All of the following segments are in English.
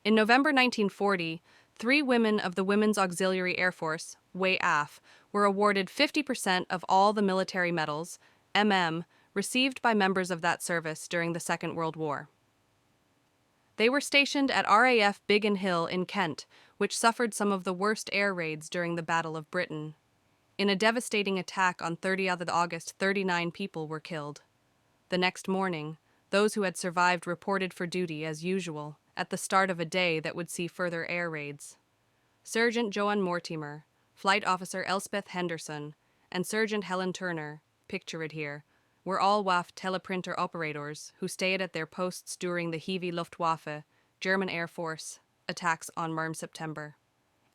In November 1940, three women of the Women's Auxiliary Air Force, WAAF, were awarded 50% of all the military medals, received by members of that service during the Second World War. They were stationed at RAF Biggin Hill in Kent, which suffered some of the worst air raids during the Battle of Britain. In a devastating attack on 30th August, 39 people were killed. The next morning, those who had survived reported for duty as usual, at the start of a day that would see further air raids. Sergeant Joan Mortimer, Flight Officer Elspeth Henderson, and Sergeant Helen Turner, picture it here, were all WAF teleprinter operators who stayed at their posts during the Heavy Luftwaffe, German Air Force, attacks on September.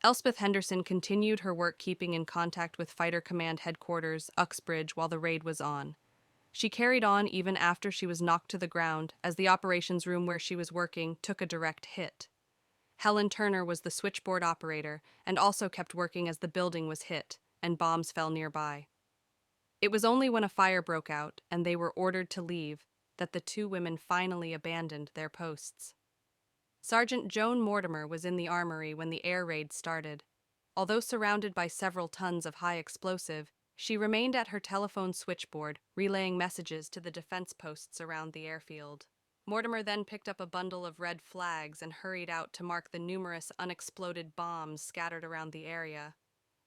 Elspeth Henderson continued her work keeping in contact with Fighter Command Headquarters, Uxbridge, while the raid was on. She carried on even after she was knocked to the ground, as the operations room where she was working took a direct hit. Helen Turner was the switchboard operator and also kept working as the building was hit and bombs fell nearby. It was only when a fire broke out and they were ordered to leave that the two women finally abandoned their posts. Sergeant Joan Mortimer was in the armory when the air raid started. Although surrounded by several tons of high explosive, she remained at her telephone switchboard, relaying messages to the defense posts around the airfield. Mortimer then picked up a bundle of red flags and hurried out to mark the numerous unexploded bombs scattered around the area.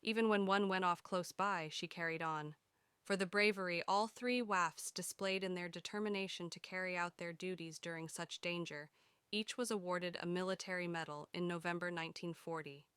Even when one went off close by, she carried on. For the bravery all three WAFs displayed in their determination to carry out their duties during such danger, each was awarded a military medal in November 1940.